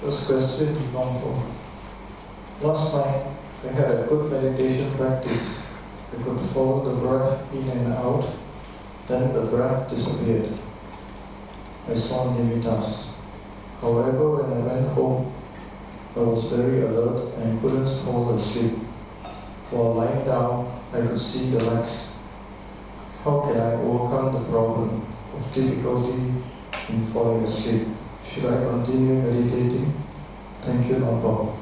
First question, Luangpor. Last night, I had a good meditation practice. I could follow the breath in and out, then the breath disappeared. I saw nimittas. However, when I went home, I was very alert and couldn't fall asleep. While lying down, I could see the legs. How can I overcome the problem of difficulty in falling asleep? Should I continue meditating? Thank you, Luangpor.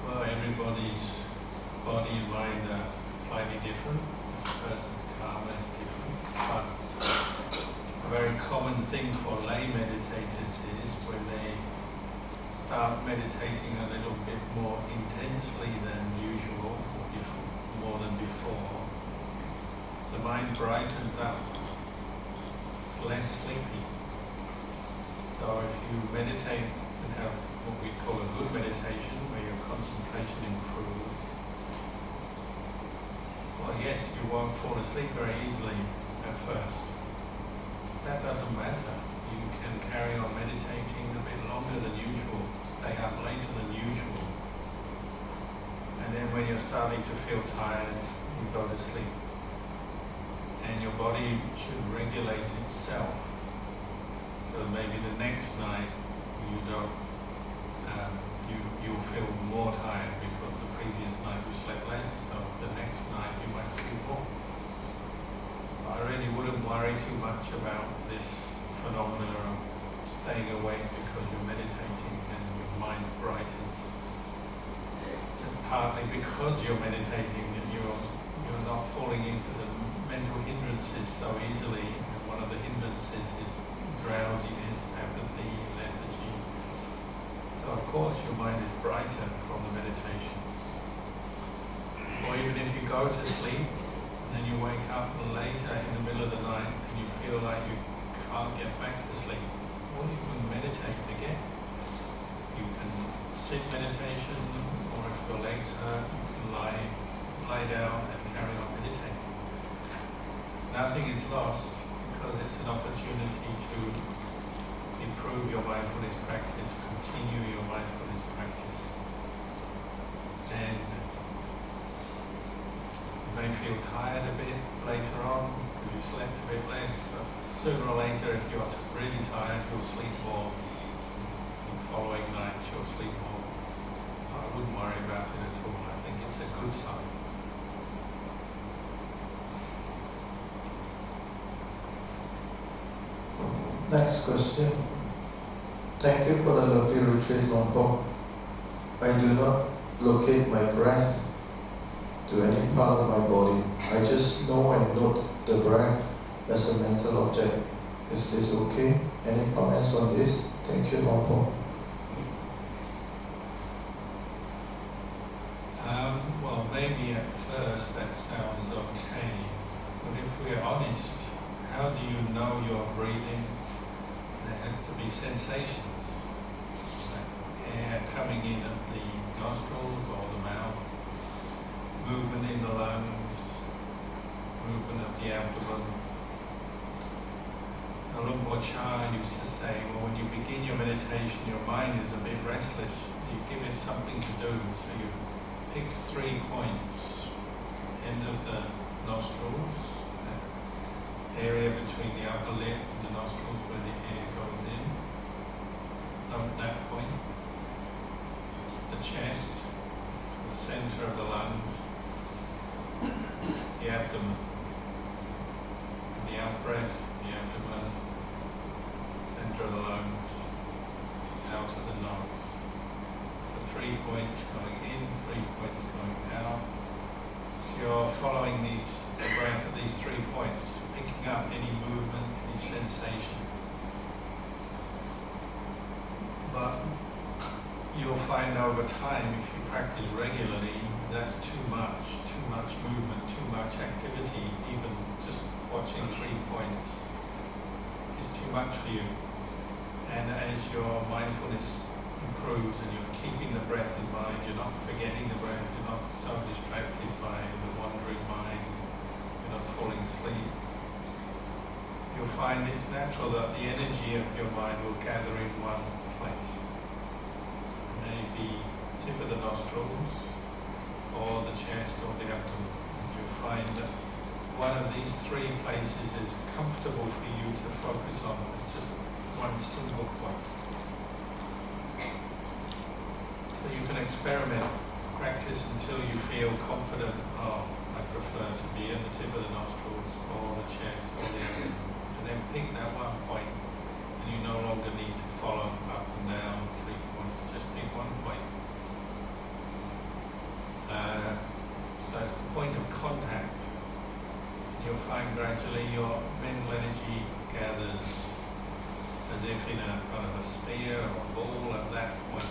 Well, everybody's body and mind are slightly different. Each person's karma is different. But a very common thing for lay meditators is when they start meditating a little bit more intensely than usual, or more than before, the mind brightens up. It's less sleepy. So if you meditate and have what we call a good meditation, where your concentration improves, well, yes, you won't fall asleep very easily at first. That doesn't matter. You can carry on meditating a bit longer than usual, stay up later than usual. And then when you're starting to feel tired, you go to sleep. And your body should regulate itself. So maybe the next night you don't, you'll feel more tired because the previous night you slept less, so the next night you might sleep more. So I really wouldn't worry too much about this phenomena of staying awake because you're meditating and your mind brightens. And partly because you're meditating and you're not falling into the mental hindrances so easily, and one of the hindrances is drowsiness, apathy, lethargy. So of course your mind is brighter from the meditation. Or even if you go to sleep and then you wake up later in the middle of the night and you feel like you can't get back to sleep, well, you can meditate again. You can sit meditation, or if your legs hurt, you can lie down and carry on meditating. Nothing is lost because it's an opportunity to improve your mindfulness practice, continue your mindfulness practice. And you may feel tired a bit later on because you slept a bit less, but sooner or later, if you're really tired, you'll sleep more. The following night, you'll sleep more. So I wouldn't worry about it at all. I think it's a good sign. Next question. Thank you for the lovely retreat, Luangpor. I do not locate my breath to any part of my body. I just know and note the breath as a mental object. Is this okay? Any comments on this? Thank you, Luangpor. Well, maybe at first that sounds okay, but if we're honest, how do you know you're breathing? There has to be sensations, like air coming in at the nostrils or the mouth, movement in the lungs, movement of the abdomen. Luangpor used to say, well, when you begin your meditation, your mind is a bit restless. You give it something to do, so you pick 3 points: end of the nostrils, area between the upper lip and the nostrils where the air goes in. Note that point. The chest, the center of the lungs, the abdomen. And the out breath, the abdomen, center of the lungs, out of the nose. So 3 points going in, 3 points going out. So you're following the breath at these 3 points, picking up any movement, any sensation. But you'll find over time, if you practice regularly, that's too much movement, too much activity. Even just watching 3 points is too much for you. And as your mindfulness improves and you're keeping the breath in mind, you're not forgetting the breath, you're not so distracted by the wandering mind, you're not falling asleep, find it's natural that the energy of your mind will gather in one place. Maybe tip of the nostrils or the chest or the abdomen. You find that one of these three places is comfortable for you to focus on. It's just one single point. So you can experiment, practice until you feel confident. Oh, I prefer to be in the tip of the nostrils or the chest or the abdomen. And then pick that one point, and you no longer need to follow up and down 3 points. Just pick one point. So it's the point of contact. You'll find gradually your mental energy gathers as if in a kind of a sphere or a ball at that point,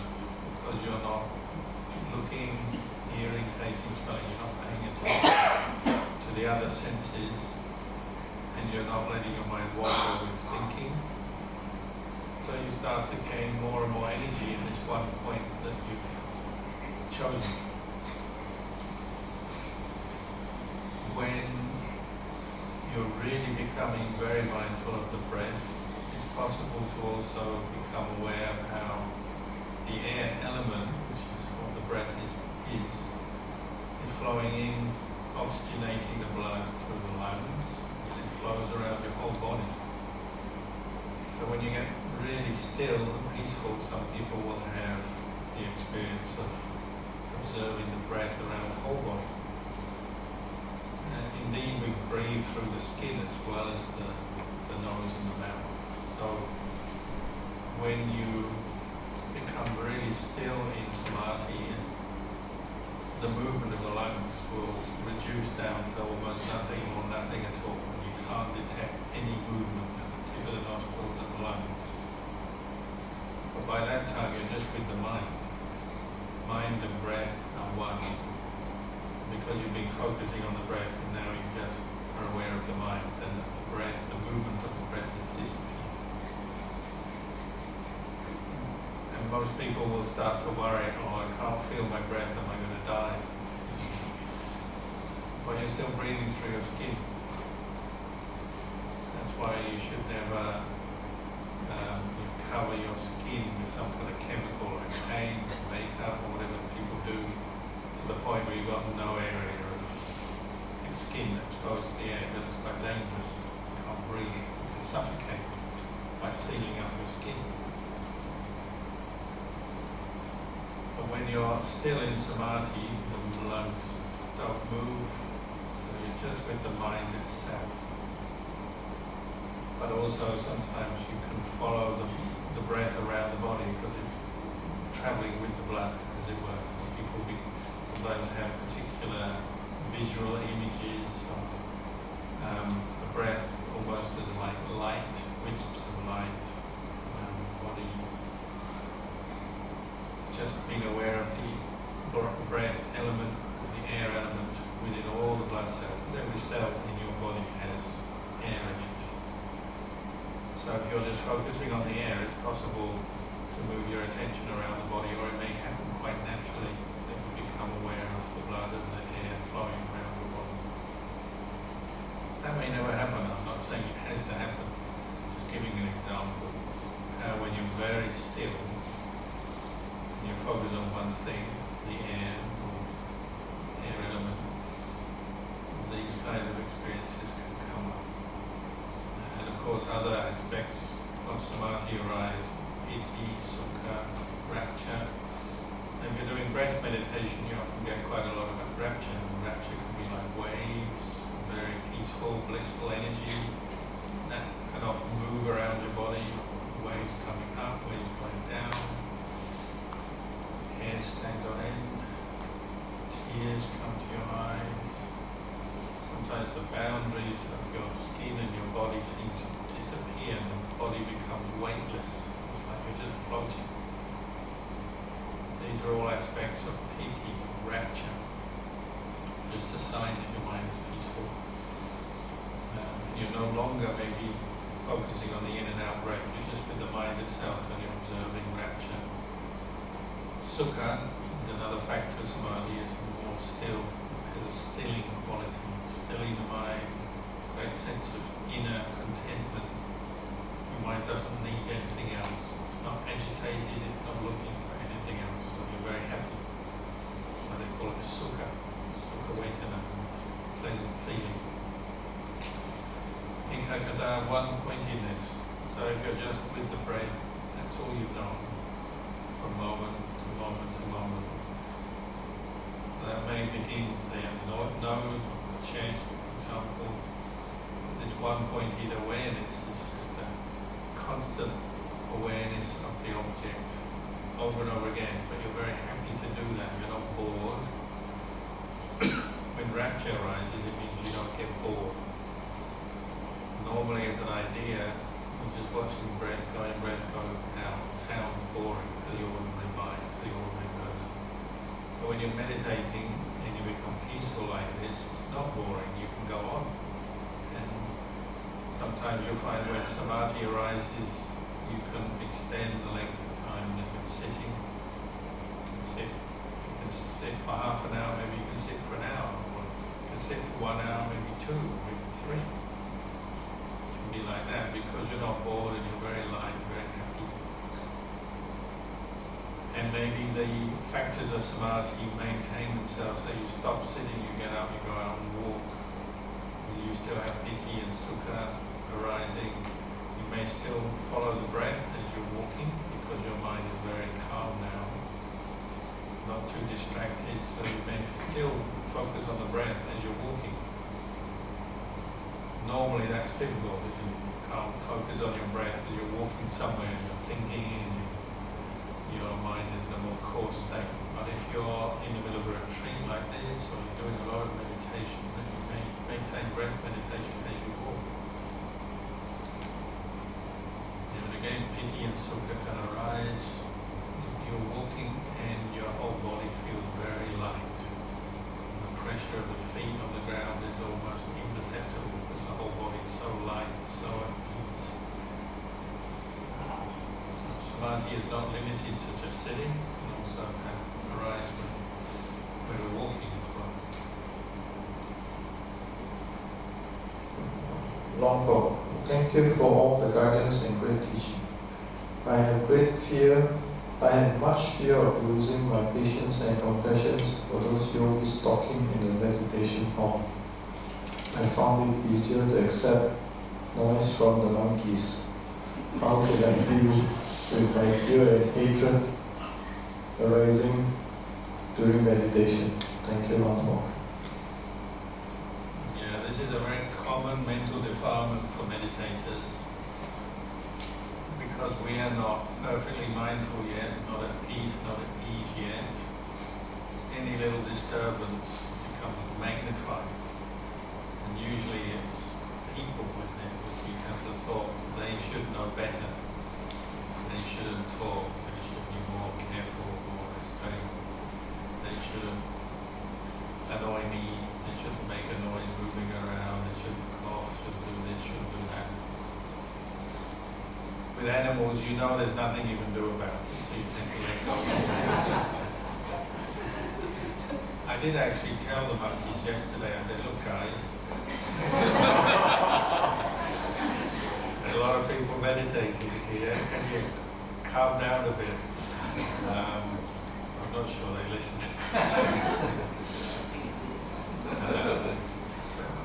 because you're not looking, hearing, tasting, smelling, you're not paying attention to the other senses, and you're not letting your mind wander with thinking. So you start to gain more and more energy in this one point that you've chosen. When you're really becoming very mindful of the breath, it's possible to also become aware of how the air element, which is what the breath is flowing in, oxygenating the blood through the lungs, and it flows around your whole body. So when you get really still and peaceful, some people will have the experience of observing the breath around the whole body. Indeed, we breathe through the skin as well as the nose and the mouth. So when you become really still in samadhi, the movement of the lungs will reduce down to almost nothing or nothing at all. You can't detect any movement at the tip of the nostrils and the lungs. But by that time, you're just with the mind. Mind and breath are one. Because you've been focusing on the breath and now you just are aware of the mind, and the breath, the movement of the breath has disappeared. And most people will start to worry, oh, I can't feel my breath, am I going to die? But you're still breathing through your skin. That's why you should never cover your skin with some kind of chemical like paint, makeup, or whatever people do, to the point where you've got no area of skin exposed to the air. That's quite dangerous. You can't breathe. You can suffocate by sealing up your skin. But when you're still in samadhi, the lungs don't move, so you're just with the mind itself. But also sometimes you can follow the breath around the body because it's traveling with the blood, as it were. So people sometimes have particular visual images of the breath almost as like light, wisps of light around the body. It's just being aware of the breath element, the air element within all the blood cells. Every cell in your body has air in it. So if you're just focusing on the air, it's possible to move your attention around the body, or it may happen quite naturally that you become aware of the blood and the air flowing around the body. That may never happen. I'm not saying it has to happen. I'm just giving an example of how when you're very still and you focus on one thing, the air or air element, these kinds of experiences can come up. And of course other aspects of samadhi arise, piti, sukha, rapture. If you're doing breath meditation, you often get quite a lot of rapture. And rapture can be like waves, very peaceful, blissful energy that can often move around your body. Waves coming up, waves going down, hair stand on end, tears come to your eyes. Sometimes the boundaries of your skin and your body seem to disappear and the body becomes weightless. It's like you're just floating. These are all aspects of piti, rapture, just a sign that your mind is peaceful. And you're no longer maybe focusing on the in and out breath, you're just with the mind itself and you're observing rapture. Sukha is another factor of samadhi, is more still, has a stilling quality, stilling the mind, great sense of inner contentment, one pointedness. So if you're just with the breath, that's all you know, from moment to moment to moment. That may begin there, nose, or chest, for example. This one pointed awareness is just a constant awareness of the object over and over again, but you're very happy to do that, you're not bored. When rapture arises, it means you don't get bored. Normally as an idea, you're just watching breath go out, sounds boring to the ordinary mind, to the ordinary person. But when you're meditating and you become peaceful like this, it's not boring, you can go on. And sometimes you'll find when samadhi arises, you can extend the length of time that you're sitting. You can sit for half an hour, maybe you can sit for an hour, or you can sit for 1 hour, maybe 2, maybe 3. It can be like that because you're not bored and you're very light, very happy. And maybe the factors of samadhi maintain themselves, so you stop sitting, you get up, you go out and walk. You still have piti and sukha arising. You may still follow the breath as you're walking because your mind is very calm now, not too distracted, so you may still focus on the breath as you're walking. Normally that's difficult, isn't it? You can't focus on your breath as you're walking somewhere and you're thinking and your mind is in a more coarse state. But if you're in the middle of a retreat like this, or you're doing a lot of meditation, then you may maintain breath meditation as you walk. And again, piti and sukha can arise. You're walking and your whole body feels very light. The pressure of the feet on the ground is almost imperceptible because the whole body is so light, so at ease. Samadhi is not limited to just sitting, it can also arise when we're walking as well. Luangpor, thank you for all the guidance and great teaching. I have great fear. I have much fear of losing my patience and compassion for those yogis talking in the meditation hall. I found it easier to accept noise from the monkeys. How can I deal with my fear and hatred arising during meditation? Thank you, Luangpor. Yeah, this is a very common mental defilement for meditators because we are not perfectly mindful yet, not at peace, not at ease yet. Any little disturbance becomes magnified. And usually it's people, isn't it, which we have the thought they should know better. They shouldn't talk, they should be more careful, more restrained. They shouldn't annoy me, they shouldn't make a noise moving around, they shouldn't cough, shouldn't do this, shouldn't do that. With animals, you know there's nothing you can do about it, so you tend to let go. I did actually tell the monkeys yesterday, I said, look guys, there's a lot of people meditating here, can you calm down a bit? I'm not sure they listened.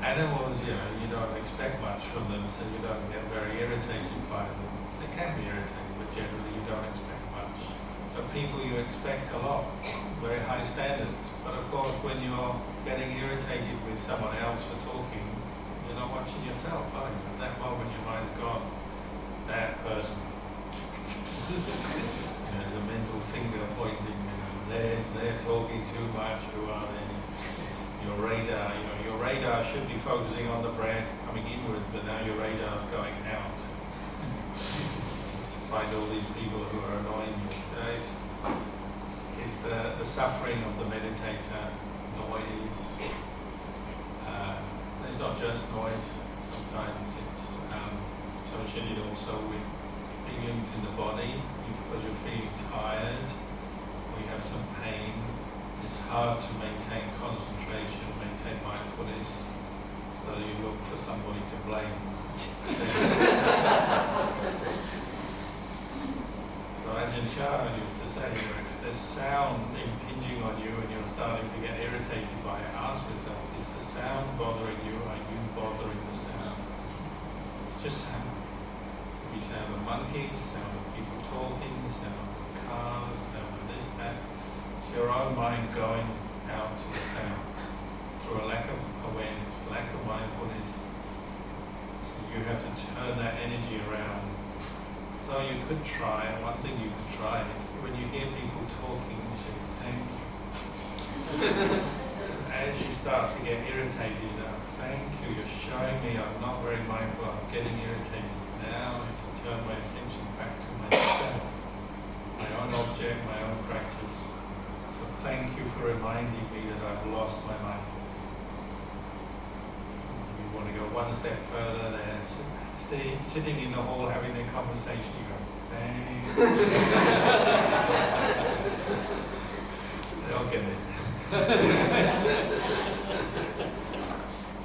Animals, you don't expect much from them, so you don't get very irritated by them. They can be irritating, but generally you don't expect much. But people you expect a lot, very high standards. But of course, when you're getting irritated with someone else for talking, you're not watching yourself, are you? At that moment, your mind's gone. That person. There's a mental finger pointing. They're talking too much. Who are they? Your radar should be focusing on the breath coming inwards, but now your radar's going out. Find all these people who are annoying you. It's the suffering of the meditator, noise. It's not just noise. Sometimes it's associated also with feelings in the body. Because you're feeling tired, or you have some pain, it's hard to maintain concentration, maintain mindfulness, so you look for somebody to blame. So Ajahn Chah used to say, if there's sound impinging on you and you're starting to get irritated by it, ask yourself, is the sound bothering you or are you bothering the sound? It's just going out to the sound through a lack of awareness, lack of mindfulness. So you have to turn that energy around. So you could try, one thing you could try is when you hear people talking, you say, thank you. As you start to get irritated, thank you, you're showing me I'm not very mindful, I'm getting irritated. Now I can turn my attention back to myself, my own object, my own practice. So thank you for reminding me that I've lost my mindfulness. You want to go one step further there, sitting in the hall having a conversation, you go, thank you. They'll get it.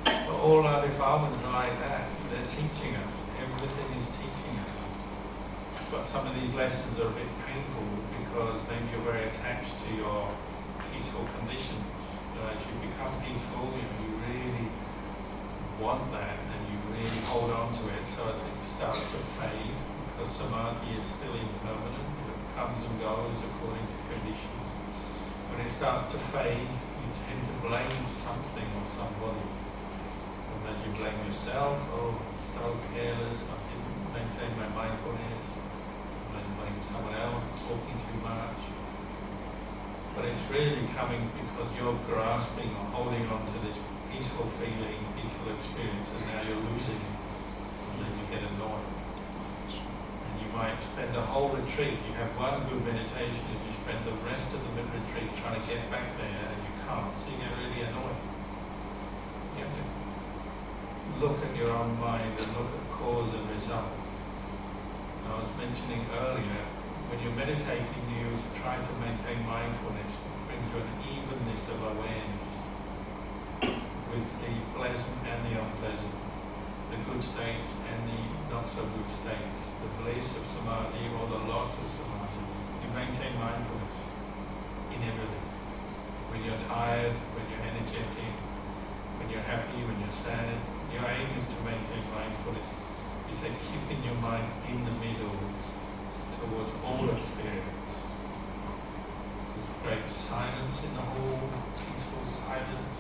But all our defilements are like that. They're teaching us. Everything is teaching us. But some of these lessons are a bit painful because maybe you're very attached to your peaceful conditions. As you become peaceful, you really want that and you really hold on to it. So as it starts to fade, because samadhi is still impermanent, it comes and goes according to conditions. When it starts to fade, you tend to blame something or somebody. And then you blame yourself, oh, so careless, I didn't maintain my mindfulness. And then blame someone else, talking too much. But it's really coming because you're grasping or holding on to this peaceful feeling, peaceful experience, and now you're losing it. And then you get annoyed. And you might spend a whole retreat, you have one good meditation, and you spend the rest of the retreat trying to get back there, and you can't, so you get really annoyed. You have to look at your own mind and look at cause and result. And I was mentioning earlier, when you're meditating, you try to maintain mindfulness, which brings you an evenness of awareness with the pleasant and the unpleasant, the good states and the not so good states, the bliss of samadhi or the loss of samadhi. You maintain mindfulness in everything. When you're tired, when you're energetic, when you're happy, when you're sad, your aim is to maintain mindfulness. You say keeping your mind in the middle towards all experience. There's great silence in the hall, peaceful silence.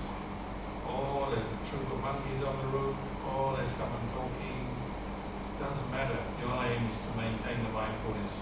Or there's a troop of monkeys on the roof, or there's someone talking. Doesn't matter. Your aim is to maintain the mindfulness